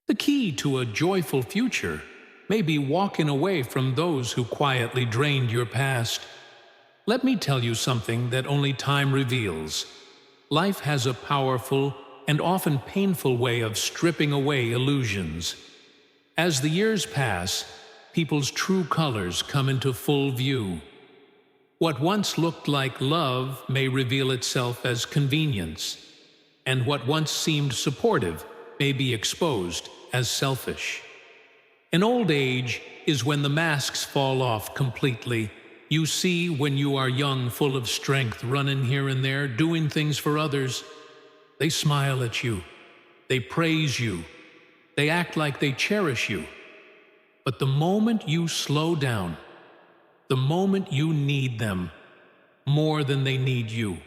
The key to a joyful future may be walking away from those who quietly drained your past. Let me tell you something that only time reveals. Life has a powerful and often painful way of stripping away illusions. As the years pass, people's true colors come into full view. What once looked like love may reveal itself as convenience, and what once seemed supportive may be exposed as selfish. An old age is when the masks fall off completely. You see when you are young, full of strength, running here and there, doing things for others. They smile at you. They praise you. They act like they cherish you. But the moment you slow down, the moment you need them more than they need you,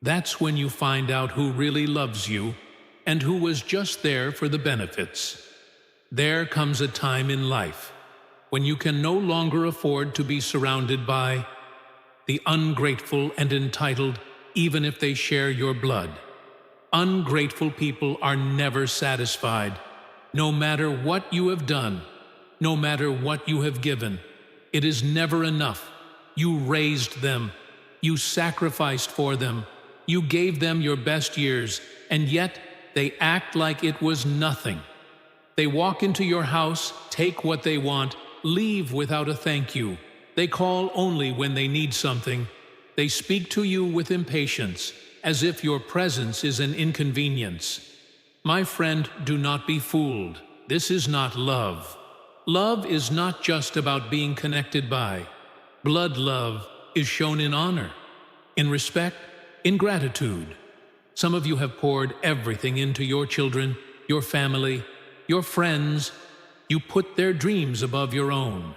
that's when you find out who really loves you and who was just there for the benefits. There comes a time in life when you can no longer afford to be surrounded by the ungrateful and entitled, even if they share your blood. Ungrateful people are never satisfied. No matter what you have done, no matter what you have given, it is never enough. You raised them. You sacrificed for them. You gave them your best years, and yet they act like it was nothing. They walk into your house, take what they want, leave without a thank you. They call only when they need something. They speak to you with impatience, as if your presence is an inconvenience. My friend, do not be fooled. This is not love. Love is not just about being connected by. Blood love is shown in honor, in respect, in gratitude. Some of you have poured everything into your children, your family, your friends. You put their dreams above your own.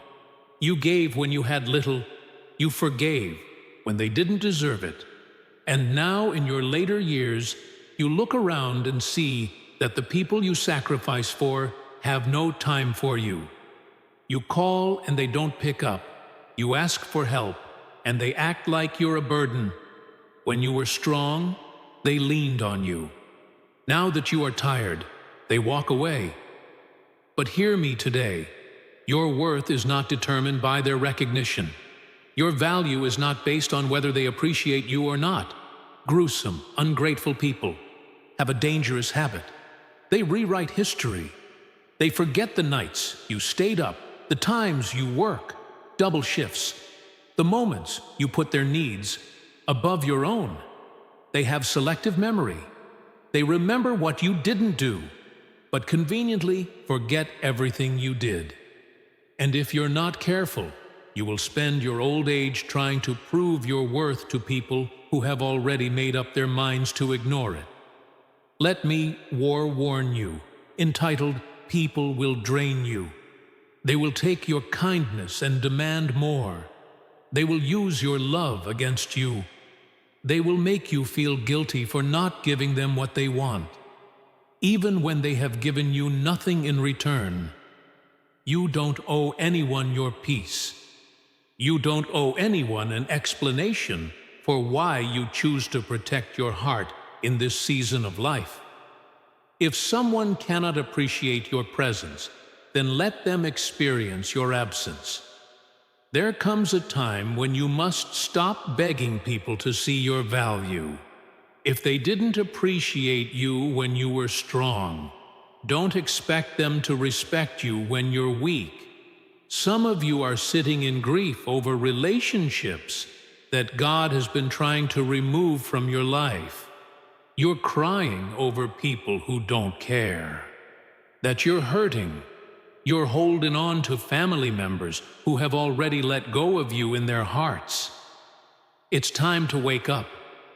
You gave when you had little. You forgave when they didn't deserve it. And now in your later years, you look around and see that the people you sacrifice for have no time for you. You call and they don't pick up. You ask for help and they act like you're a burden. When you were strong, they leaned on you. Now that you are tired, they walk away. But hear me today. Your worth is not determined by their recognition. Your value is not based on whether they appreciate you or not. Gruesome, ungrateful people have a dangerous habit. They rewrite history. They forget the nights you stayed up, the times you work, double shifts, the moments you put their needs above your own. They have selective memory. They remember what you didn't do, but conveniently forget everything you did. And if you're not careful, you will spend your old age trying to prove your worth to people who have already made up their minds to ignore it. Let me warn you, entitled, "People will drain you." They will take your kindness and demand more. They will use your love against you. They will make you feel guilty for not giving them what they want, even when they have given you nothing in return. You don't owe anyone your peace. You don't owe anyone an explanation for why you choose to protect your heart in this season of life. If someone cannot appreciate your presence, then let them experience your absence. There comes a time when you must stop begging people to see your value. If they didn't appreciate you when you were strong, don't expect them to respect you when you're weak. Some of you are sitting in grief over relationships that God has been trying to remove from your life. You're crying over people who don't care. That you're hurting. You're holding on to family members who have already let go of you in their hearts. It's time to wake up.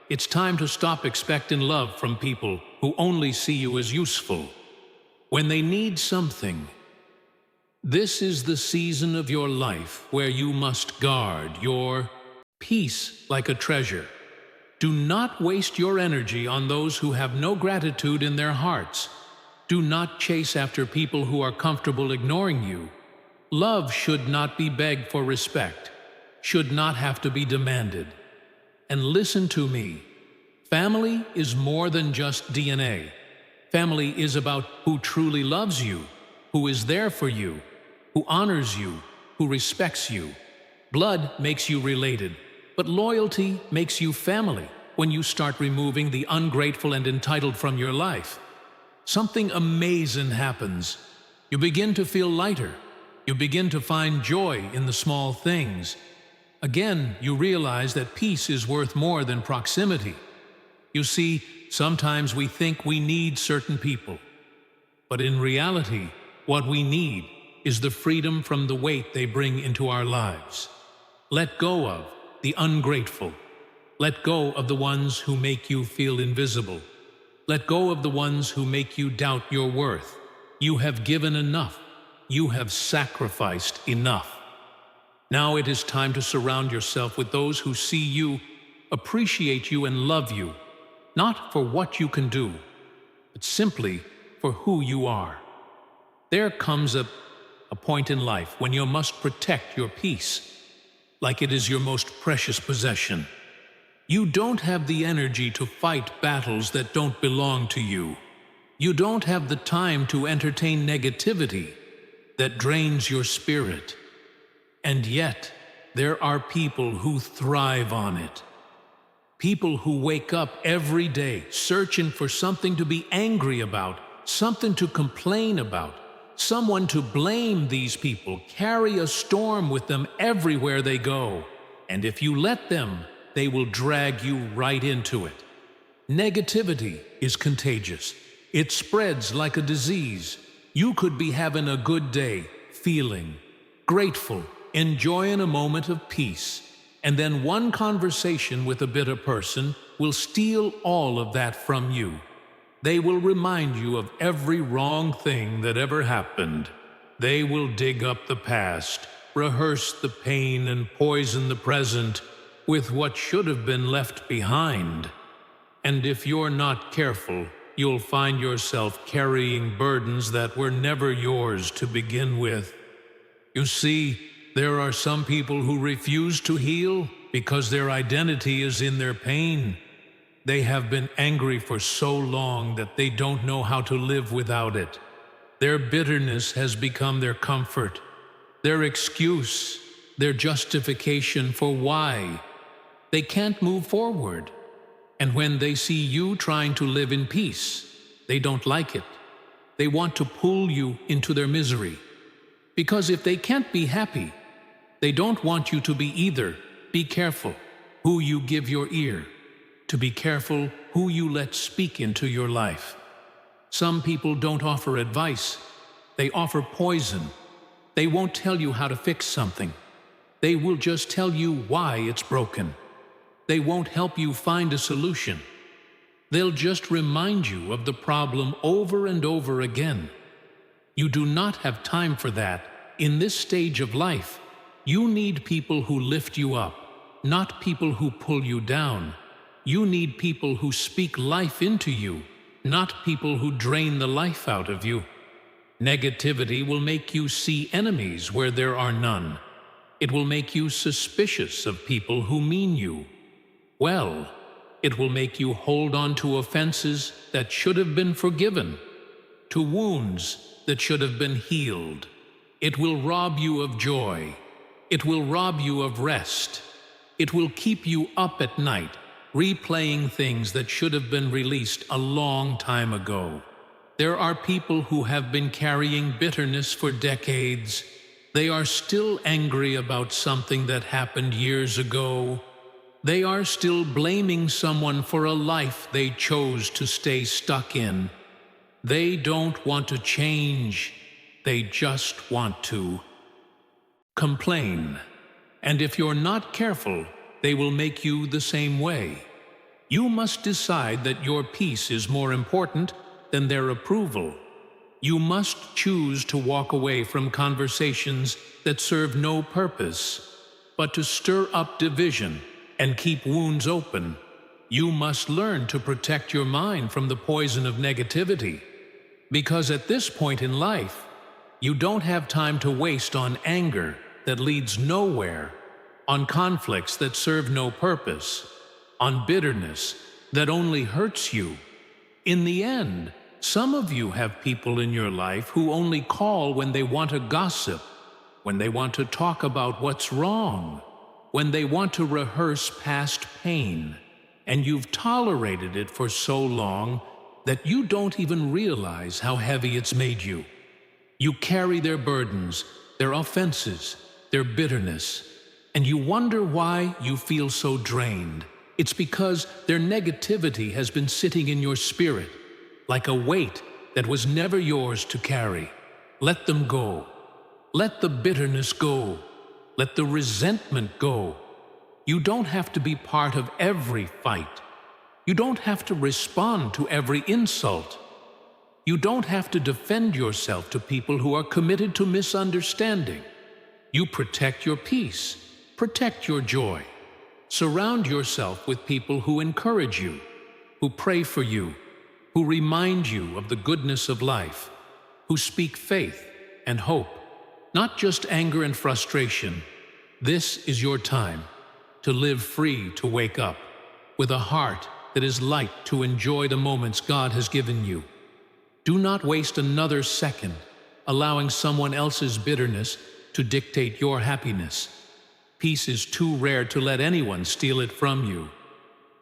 It's time to stop expecting love from people who only see you as useful when they need something. This is the season of your life where you must guard your peace like a treasure. Do not waste your energy on those who have no gratitude in their hearts. Do not chase after people who are comfortable ignoring you. Love should not be begged for respect, should not have to be demanded. And listen to me. Family is more than just DNA. Family is about who truly loves you, who is there for you, who honors you, who respects you. Blood makes you related, but loyalty makes you family when you start removing the ungrateful and entitled from your life. Something amazing happens. You begin to feel lighter. You begin to find joy in the small things. Again, you realize that peace is worth more than proximity. You see, sometimes we think we need certain people, but in reality, what we need is the freedom from the weight they bring into our lives. Let go of the ungrateful. Let go of the ones who make you feel invisible. Let go of the ones who make you doubt your worth. You have given enough. You have sacrificed enough. Now it is time to surround yourself with those who see you, appreciate you, and love you, not for what you can do, but simply for who you are. There comes a point in life when you must protect your peace, like it is your most precious possession. You don't have the energy to fight battles that don't belong to you. You don't have the time to entertain negativity that drains your spirit. And yet, there are people who thrive on it. People who wake up every day searching for something to be angry about, something to complain about, someone to blame. These people carry a storm with them everywhere they go. And if you let them, they will drag you right into it. Negativity is contagious. It spreads like a disease. You could be having a good day, feeling grateful, enjoying a moment of peace, and then one conversation with a bitter person will steal all of that from you. They will remind you of every wrong thing that ever happened. They will dig up the past, rehearse the pain, and poison the present with what should have been left behind. And if you're not careful, you'll find yourself carrying burdens that were never yours to begin with. You see, there are some people who refuse to heal because their identity is in their pain. They have been angry for so long that they don't know how to live without it. Their bitterness has become their comfort, their excuse, their justification for why they can't move forward. And when they see you trying to live in peace, they don't like it. They want to pull you into their misery. Because if they can't be happy, they don't want you to be either. Be careful who you give your ear. To be careful who you let speak into your life. Some people don't offer advice. They offer poison. They won't tell you how to fix something. They will just tell you why it's broken. They won't help you find a solution. They'll just remind you of the problem over and over again. You do not have time for that. In this stage of life, you need people who lift you up, not people who pull you down. You need people who speak life into you, not people who drain the life out of you. Negativity will make you see enemies where there are none. It will make you suspicious of people who mean you well. It will make you hold on to offenses that should have been forgiven, to wounds that should have been healed. It will rob you of joy. It will rob you of rest. It will keep you up at night, replaying things that should have been released a long time ago. There are people who have been carrying bitterness for decades. They are still angry about something that happened years ago. They are still blaming someone for a life they chose to stay stuck in. They don't want to change. They just want to complain. And if you're not careful, they will make you the same way. You must decide that your peace is more important than their approval. You must choose to walk away from conversations that serve no purpose, but to stir up division and keep wounds open. You must learn to protect your mind from the poison of negativity. Because at this point in life, you don't have time to waste on anger that leads nowhere, on conflicts that serve no purpose, on bitterness that only hurts you. In the end, Some of you have people in your life who only call when they want to gossip, when they want to talk about what's wrong, when they want to rehearse past pain, and you've tolerated it for so long that you don't even realize how heavy it's made you. You carry their burdens, their offenses, their bitterness, and you wonder why you feel so drained. It's because their negativity has been sitting in your spirit, like a weight that was never yours to carry. Let them go. Let the bitterness go. Let the resentment go. You don't have to be part of every fight. You don't have to respond to every insult. You don't have to defend yourself to people who are committed to misunderstanding. You protect your peace, protect your joy. Surround yourself with people who encourage you, who pray for you, who remind you of the goodness of life, who speak faith and hope, not just anger and frustration. This is your time to live free, to wake up with a heart that is light to enjoy the moments God has given you. Do not waste another second allowing someone else's bitterness to dictate your happiness. Peace is too rare to let anyone steal it from you.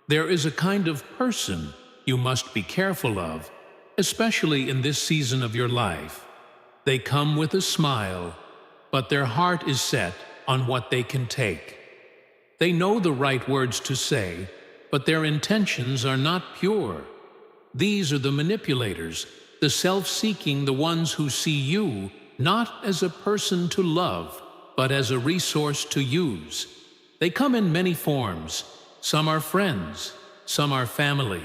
There is a kind of person you must be careful of, especially in this season of your life. They come with a smile, but their heart is set on what they can take. They know the right words to say, but their intentions are not pure. These are the manipulators, the self-seeking, the ones who see you not as a person to love, but as a resource to use. They come in many forms. Some are friends, some are family.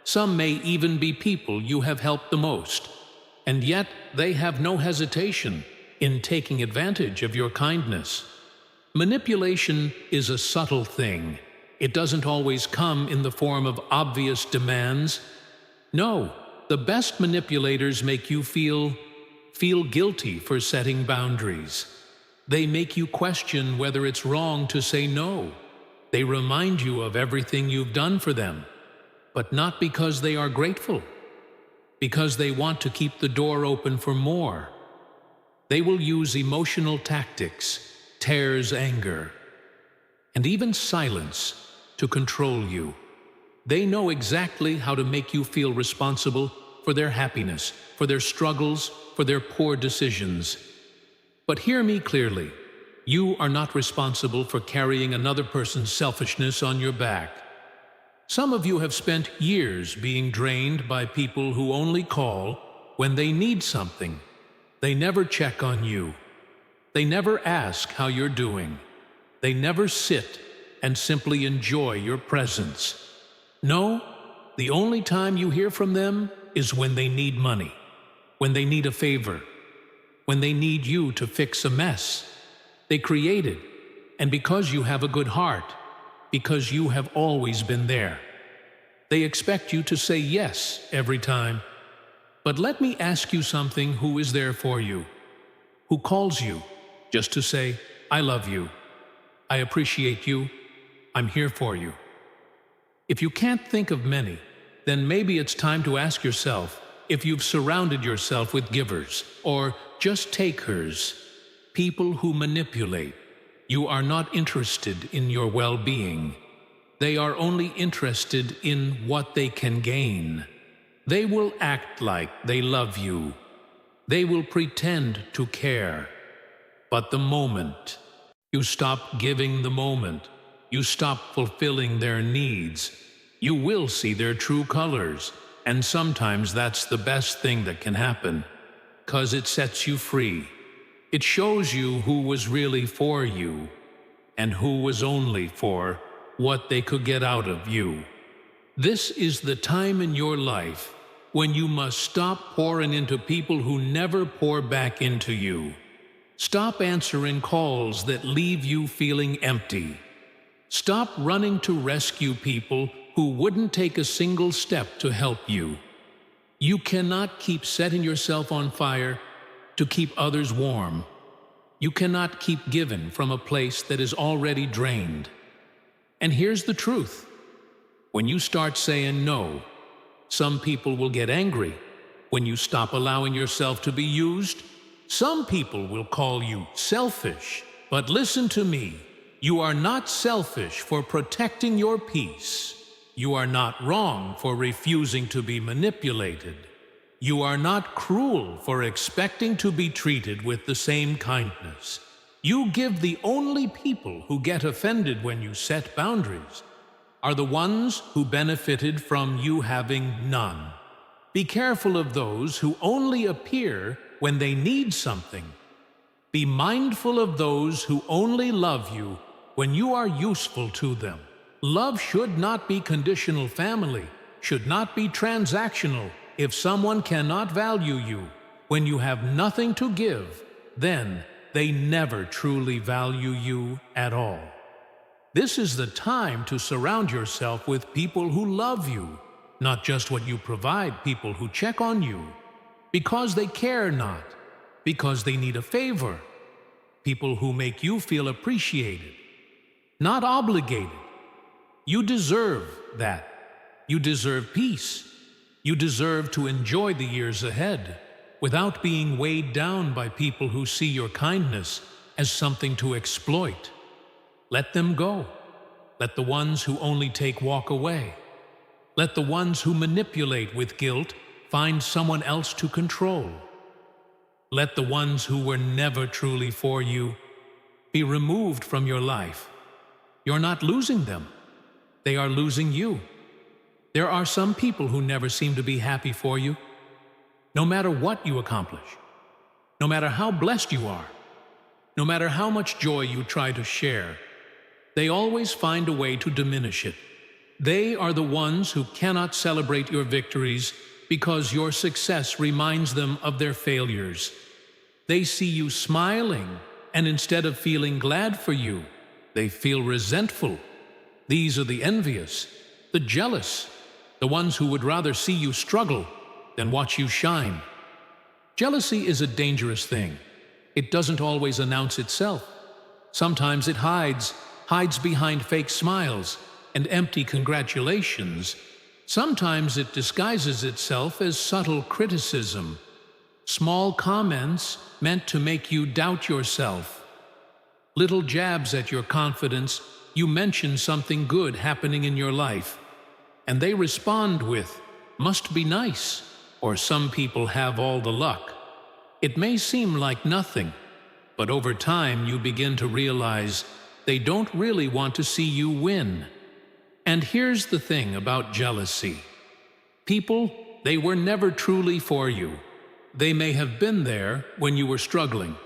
Some may even be people you have helped the most, and yet they have no hesitation in taking advantage of your kindness. Manipulation is a subtle thing. It doesn't always come in the form of obvious demands. No, the best manipulators make you feel guilty for setting boundaries. They make you question whether it's wrong to say no. They remind you of everything you've done for them, but not because they are grateful, because they want to keep the door open for more. They will use emotional tactics, tears, anger, and even silence to control you. They know exactly how to make you feel responsible for their happiness, for their struggles, for their poor decisions. But hear me clearly. You are not responsible for carrying another person's selfishness on your back. Some of you have spent years being drained by people who only call when they need something. They never check on you. They never ask how you're doing. They never sit and simply enjoy your presence. No, the only time you hear from them is when they need money, when they need a favor, when they need you to fix a mess they created, and because you have a good heart, because you have always been there. They expect you to say yes every time. But let me ask you something: who is there for you? Who calls you just to say, I love you, I appreciate you, I'm here for you? If you can't think of many, then maybe it's time to ask yourself if you've surrounded yourself with givers or just takers, people who manipulate. You are not interested in your well-being. They are only interested in what they can gain. They will act like they love you. They will pretend to care. But the moment you stop giving, the moment you stop fulfilling their needs, you will see their true colors. And sometimes that's the best thing that can happen, 'cause it sets you free. It shows you who was really for you and who was only for what they could get out of you. This is the time in your life when you must stop pouring into people who never pour back into you. Stop answering calls that leave you feeling empty. Stop running to rescue people who wouldn't take a single step to help you. You cannot keep setting yourself on fire to keep others warm. You cannot keep giving from a place that is already drained. And here's the truth. When you start saying no, some people will get angry, when you stop allowing yourself to be used. Some people will call you selfish, but listen to me. You are not selfish for protecting your peace. You are not wrong for refusing to be manipulated. You are not cruel for expecting to be treated with the same kindness. You give. The only people who get offended when you set boundaries are the ones who benefited from you having none. Be careful of those who only appear when they need something. Be mindful of those who only love you when you are useful to them. Love should not be conditional. Family should not be transactional. If someone cannot value you when you have nothing to give, then they never truly value you at all. This is the time to surround yourself with people who love you, not just what you provide. People who check on you because they care, not because they need a favor. People who make you feel appreciated, not obligated. You deserve that. You deserve peace. You deserve to enjoy the years ahead without being weighed down by people who see your kindness as something to exploit. Let them go. Let the ones who only walk away. Let the ones who manipulate with guilt find someone else to control. Let the ones who were never truly for you be removed from your life. You're not losing them. They are losing you. There are some people who never seem to be happy for you. No matter what you accomplish, no matter how blessed you are, no matter how much joy you try to share, they always find a way to diminish it. They are the ones who cannot celebrate your victories because your success reminds them of their failures. They see you smiling, and instead of feeling glad for you, they feel resentful. These are the envious, the jealous, the ones who would rather see you struggle than watch you shine. Jealousy is a dangerous thing. It doesn't always announce itself. Sometimes it hides behind fake smiles and empty congratulations. Sometimes it disguises itself as subtle criticism, small comments meant to make you doubt yourself, little jabs at your confidence. You mention something good happening in your life, and they respond with, "Must be nice," or "Some people have all the luck." It may seem like nothing, but over time you begin to realize they don't really want to see you win. And here's the thing about jealousy. People, they were never truly for you. They may have been there when you were struggling.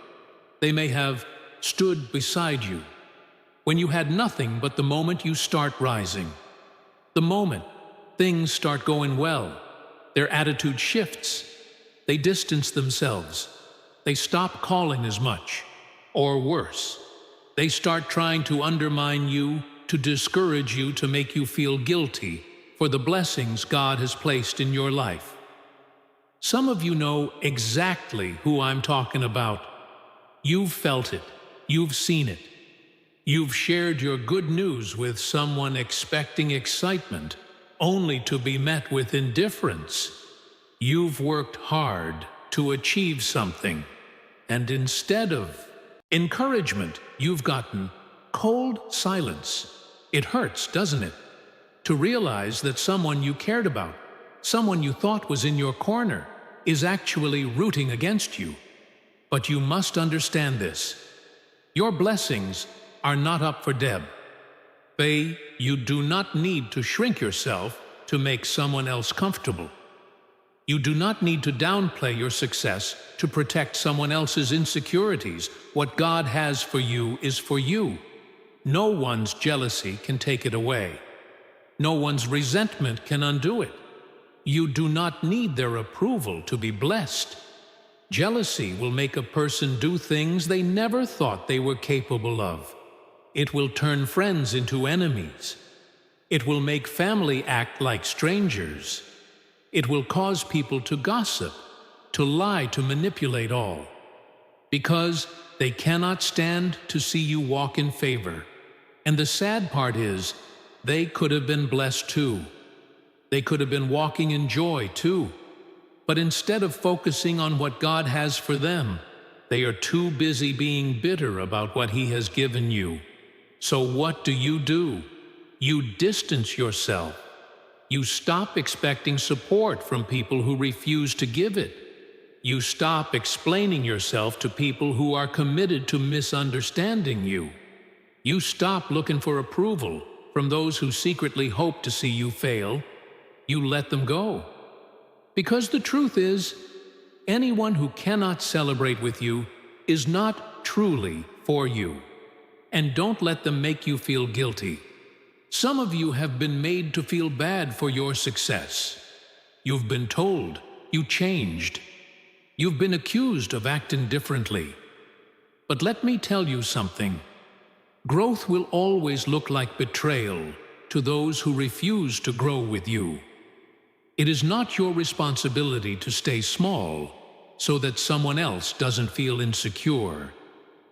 They may have stood beside you when you had nothing, but the moment you start rising, the moment things start going well, their attitude shifts. They distance themselves. They stop calling as much. Or worse, they start trying to undermine you, to discourage you, to make you feel guilty for the blessings God has placed in your life. Some of you know exactly who I'm talking about. You've felt it. You've seen it. You've shared your good news with someone expecting excitement, only to be met with indifference. You've worked hard to achieve something, and instead of encouragement, you've gotten cold silence. It hurts, doesn't it, to realize that someone you cared about, someone you thought was in your corner, is actually rooting against you. But you must understand this. Your blessings are not up for deb. You do not need to shrink yourself to make someone else comfortable. You do not need to downplay your success to protect someone else's insecurities. What God has for you is for you. No one's jealousy can take it away. No one's resentment can undo it. You do not need their approval to be blessed. Jealousy will make a person do things they never thought they were capable of. It will turn friends into enemies. It will make family act like strangers. It will cause people to gossip, to lie, to manipulate all, because they cannot stand to see you walk in favor. And the sad part is, they could have been blessed too. They could have been walking in joy too. But instead of focusing on what God has for them, they are too busy being bitter about what He has given you. So what do? You distance yourself. You stop expecting support from people who refuse to give it. You stop explaining yourself to people who are committed to misunderstanding you. You stop looking for approval from those who secretly hope to see you fail. You let them go. Because the truth is, anyone who cannot celebrate with you is not truly for you. And don't let them make you feel guilty. Some of you have been made to feel bad for your success. You've been told you changed. You've been accused of acting differently. But let me tell you something. Growth will always look like betrayal to those who refuse to grow with you. It is not your responsibility to stay small so that someone else doesn't feel insecure.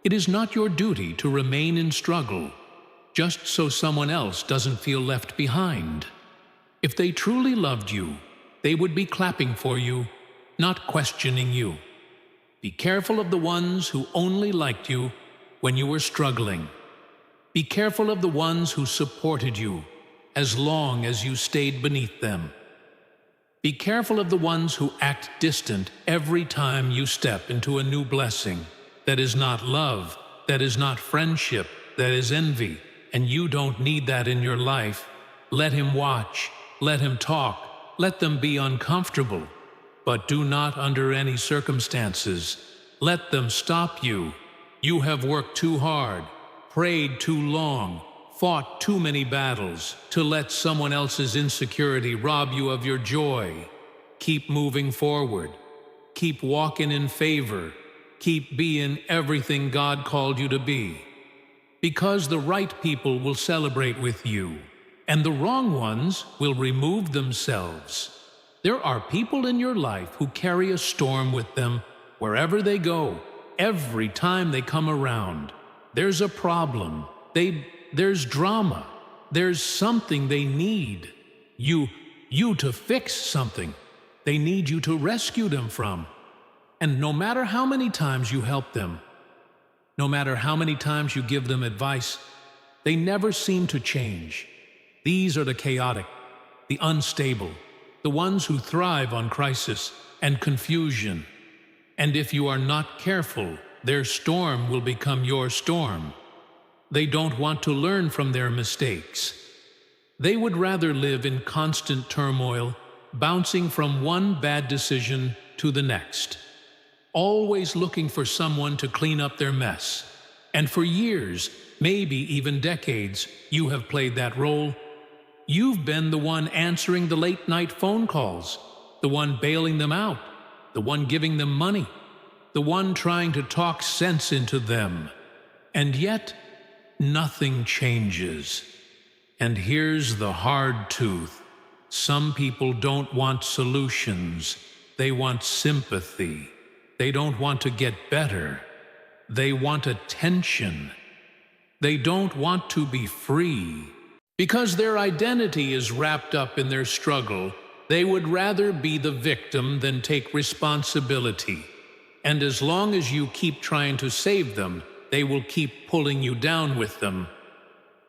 It is not your duty to remain in struggle just so someone else doesn't feel left behind. If they truly loved you, they would be clapping for you, not questioning you. Be careful of the ones who only liked you when you were struggling. Be careful of the ones who supported you as long as you stayed beneath them. Be careful of the ones who act distant every time you step into a new blessing. That is not love, that is not friendship, that is envy, and you don't need that in your life. Let him watch, let him talk, let them be uncomfortable, but do not under any circumstances. Let them stop you. You have worked too hard, prayed too long, fought too many battles to let someone else's insecurity rob you of your joy. Keep moving forward. Keep walking in favor. Keep being everything God called you to be. Because the right people will celebrate with you, and the wrong ones will remove themselves. There are people in your life who carry a storm with them wherever they go, every time they come around. There's a problem. There's drama. There's something they need you to fix something. They need you to rescue them from. And no matter how many times you help them, no matter how many times you give them advice, they never seem to change. These are the chaotic, the unstable, the ones who thrive on crisis and confusion. And if you are not careful, their storm will become your storm. They don't want to learn from their mistakes. They would rather live in constant turmoil, bouncing from one bad decision to the next, always looking for someone to clean up their mess. And for years, maybe even decades, you have played that role. You've been the one answering the late-night phone calls, the one bailing them out, the one giving them money, the one trying to talk sense into them. And yet, nothing changes. And here's the hard truth. Some people don't want solutions. They want sympathy. They don't want to get better. They want attention. They don't want to be free. Because their identity is wrapped up in their struggle, they would rather be the victim than take responsibility. And as long as you keep trying to save them, they will keep pulling you down with them.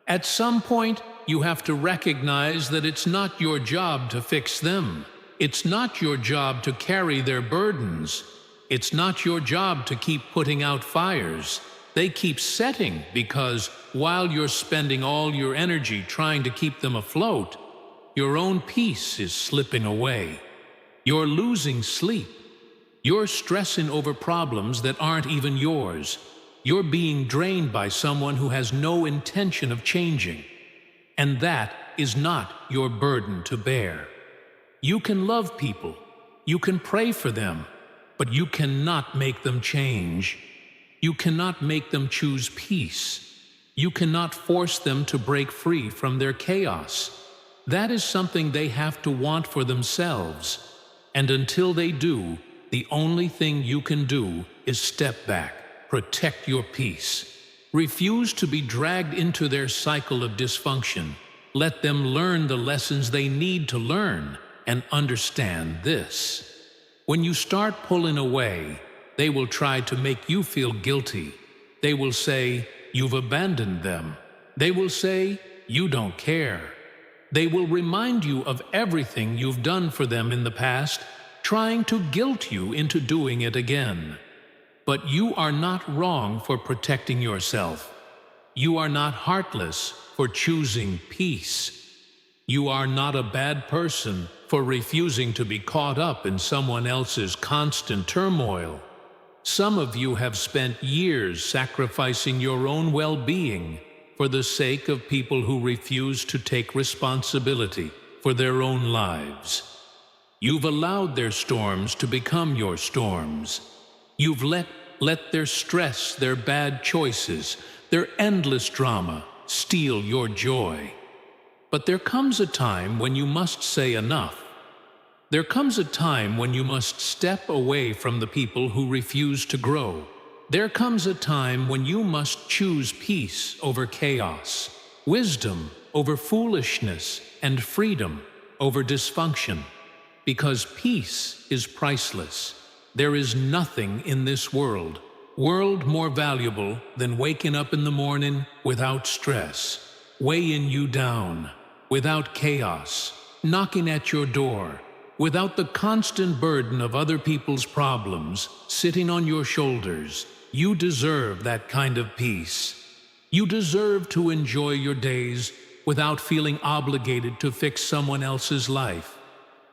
At some point, you have to recognize that it's not your job to fix them. It's not your job to carry their burdens. It's not your job to keep putting out fires. They keep setting because while you're spending all your energy trying to keep them afloat, your own peace is slipping away. You're losing sleep. You're stressing over problems that aren't even yours. You're being drained by someone who has no intention of changing. And that is not your burden to bear. You can love people. You can pray for them. But you cannot make them change. You cannot make them choose peace. You cannot force them to break free from their chaos. That is something they have to want for themselves. And until they do, the only thing you can do is step back, protect your peace. Refuse to be dragged into their cycle of dysfunction. Let them learn the lessons they need to learn and understand this. When you start pulling away, they will try to make you feel guilty. They will say, you've abandoned them. They will say, you don't care. They will remind you of everything you've done for them in the past, trying to guilt you into doing it again. But you are not wrong for protecting yourself. You are not heartless for choosing peace. You are not a bad person for refusing to be caught up in someone else's constant turmoil. Some of you have spent years sacrificing your own well-being for the sake of people who refuse to take responsibility for their own lives. You've allowed their storms to become your storms. You've let their stress, their bad choices, their endless drama steal your joy. But there comes a time when you must say enough. There comes a time when you must step away from the people who refuse to grow. There comes a time when you must choose peace over chaos, wisdom over foolishness, and freedom over dysfunction. Because peace is priceless. There is nothing in this world more valuable than waking up in the morning without stress, weighing you down, without chaos, knocking at your door, without the constant burden of other people's problems sitting on your shoulders. You deserve that kind of peace. You deserve to enjoy your days without feeling obligated to fix someone else's life.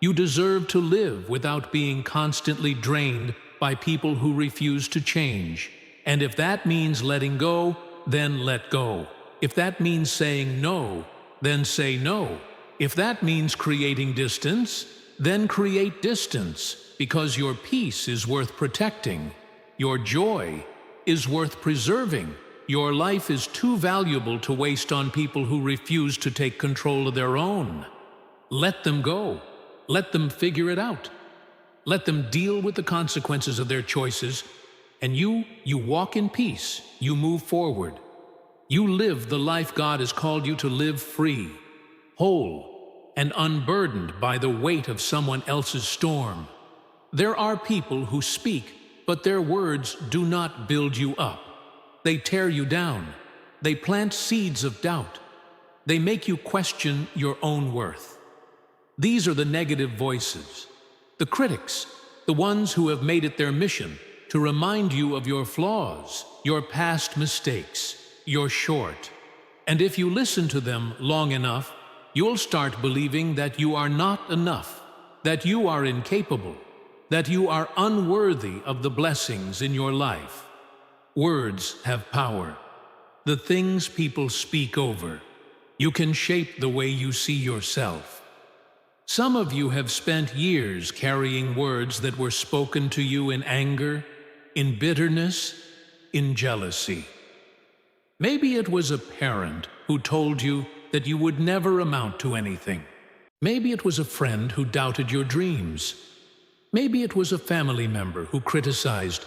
You deserve to live without being constantly drained by people who refuse to change. And if that means letting go, then let go. If that means saying no, then say no. If that means creating distance, then create distance, because your peace is worth protecting. Your joy is worth preserving. Your life is too valuable to waste on people who refuse to take control of their own. Let them go. Let them figure it out. Let them deal with the consequences of their choices. And you walk in peace. You move forward. You live the life God has called you to live, free, whole, and unburdened by the weight of someone else's storm. There are people who speak, but their words do not build you up. They tear you down. They plant seeds of doubt. They make you question your own worth. These are the negative voices, the critics, the ones who have made it their mission to remind you of your flaws, your past mistakes, your short. And if you listen to them long enough, you'll start believing that you are not enough, that you are incapable, that you are unworthy of the blessings in your life. Words have power. The things people speak over. You can shape the way you see yourself. Some of you have spent years carrying words that were spoken to you in anger, in bitterness, in jealousy. Maybe it was a parent who told you that you would never amount to anything. Maybe it was a friend who doubted your dreams. Maybe it was a family member who criticized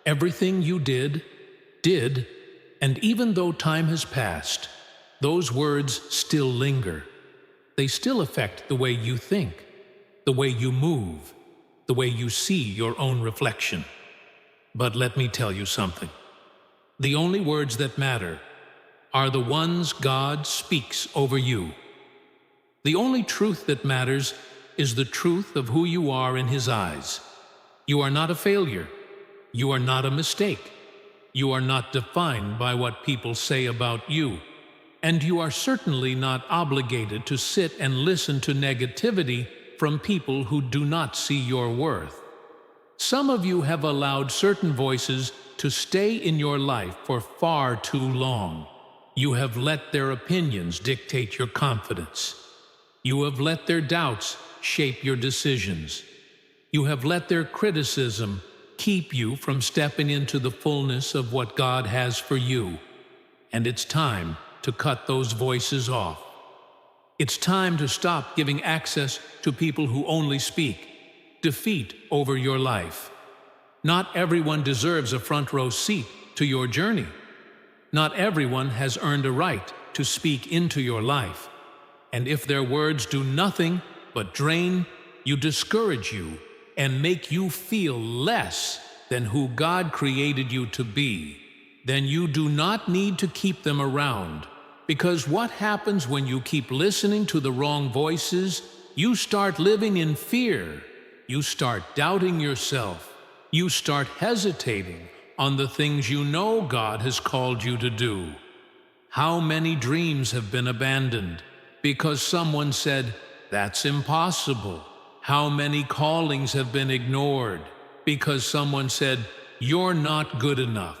everything you did, and even though time has passed, those words still linger. They still affect the way you think, the way you move, the way you see your own reflection. But let me tell you something. The only words that matter are the ones God speaks over you. The only truth that matters is the truth of who you are in His eyes. You are not a failure. You are not a mistake. You are not defined by what people say about you. And you are certainly not obligated to sit and listen to negativity from people who do not see your worth. Some of you have allowed certain voices to stay in your life for far too long. You have let their opinions dictate your confidence. You have let their doubts shape your decisions. You have let their criticism keep you from stepping into the fullness of what God has for you. And it's time to cut those voices off. It's time to stop giving access to people who only speak defeat over your life. Not everyone deserves a front row seat to your journey. Not everyone has earned a right to speak into your life. And if their words do nothing but drain you, discourage you, and make you feel less than who God created you to be, then you do not need to keep them around. Because what happens when you keep listening to the wrong voices? You start living in fear. You start doubting yourself. You start hesitating on the things you know God has called you to do. How many dreams have been abandoned because someone said, "That's impossible"? How many callings have been ignored because someone said, "You're not good enough"?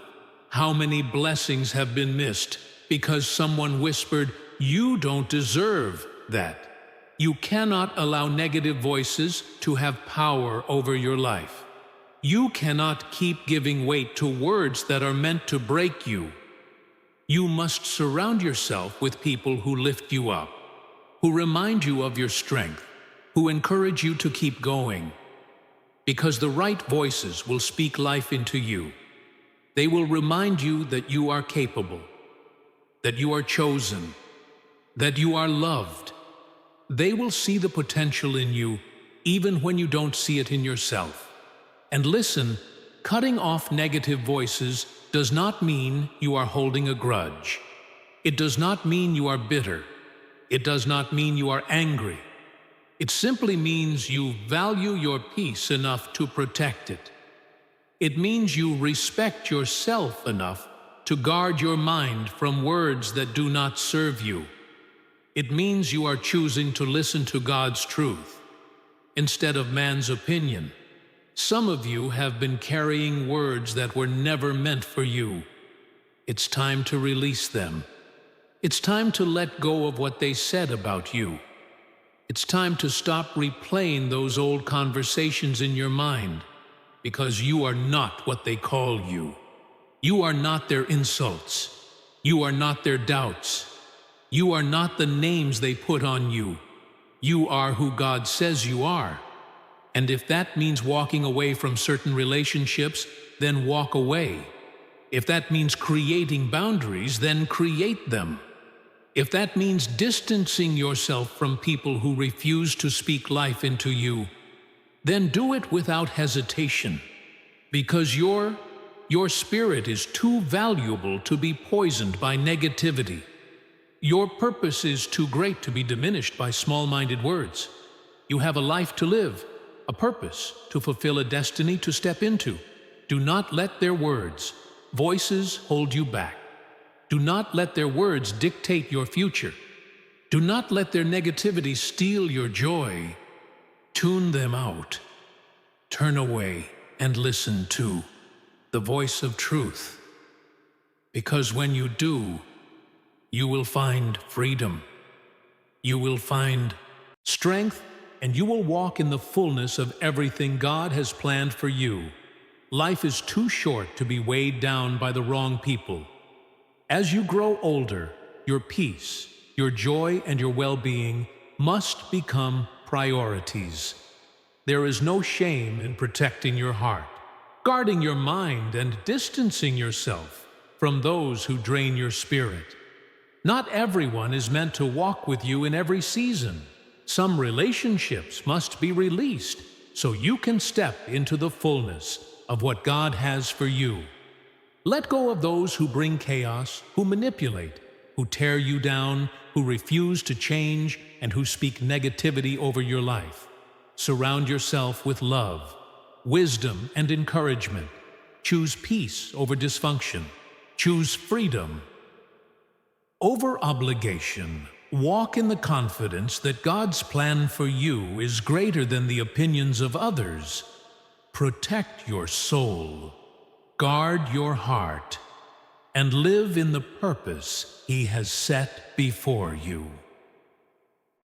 How many blessings have been missed because someone whispered, "You don't deserve that"? You cannot allow negative voices to have power over your life. You cannot keep giving weight to words that are meant to break you. You must surround yourself with people who lift you up, who remind you of your strength, who encourage you to keep going. Because the right voices will speak life into you. They will remind you that you are capable, that you are chosen, that you are loved. They will see the potential in you even when you don't see it in yourself. And listen, cutting off negative voices does not mean you are holding a grudge. It does not mean you are bitter. It does not mean you are angry. It simply means you value your peace enough to protect it. It means you respect yourself enough to guard your mind from words that do not serve you. It means you are choosing to listen to God's truth instead of man's opinion. Some of you have been carrying words that were never meant for you. It's time to release them. It's time to let go of what they said about you. It's time to stop replaying those old conversations in your mind, because you are not what they call you. You are not their insults. You are not their doubts. You are not the names they put on you. You are who God says you are. And if that means walking away from certain relationships, then walk away. If that means creating boundaries, then create them. If that means distancing yourself from people who refuse to speak life into you, then do it without hesitation. Because your spirit is too valuable to be poisoned by negativity. Your purpose is too great to be diminished by small-minded words. You have a life to live, a purpose to fulfill, a destiny to step into. Do not let their words, voices hold you back. Do not let their words dictate your future. Do not let their negativity steal your joy. Tune them out. Turn away and listen to the voice of truth. Because when you do, you will find freedom. You will find strength, and you will walk in the fullness of everything God has planned for you. Life is too short to be weighed down by the wrong people. As you grow older, your peace, your joy, and your well-being must become priorities. There is no shame in protecting your heart, guarding your mind, and distancing yourself from those who drain your spirit. Not everyone is meant to walk with you in every season. Some relationships must be released so you can step into the fullness of what God has for you. Let go of those who bring chaos, who manipulate, who tear you down, who refuse to change, and who speak negativity over your life. Surround yourself with love, wisdom, and encouragement. Choose peace over dysfunction. Choose freedom over obligation. Walk in the confidence that God's plan for you is greater than the opinions of others. Protect your soul, guard your heart, and live in the purpose He has set before you.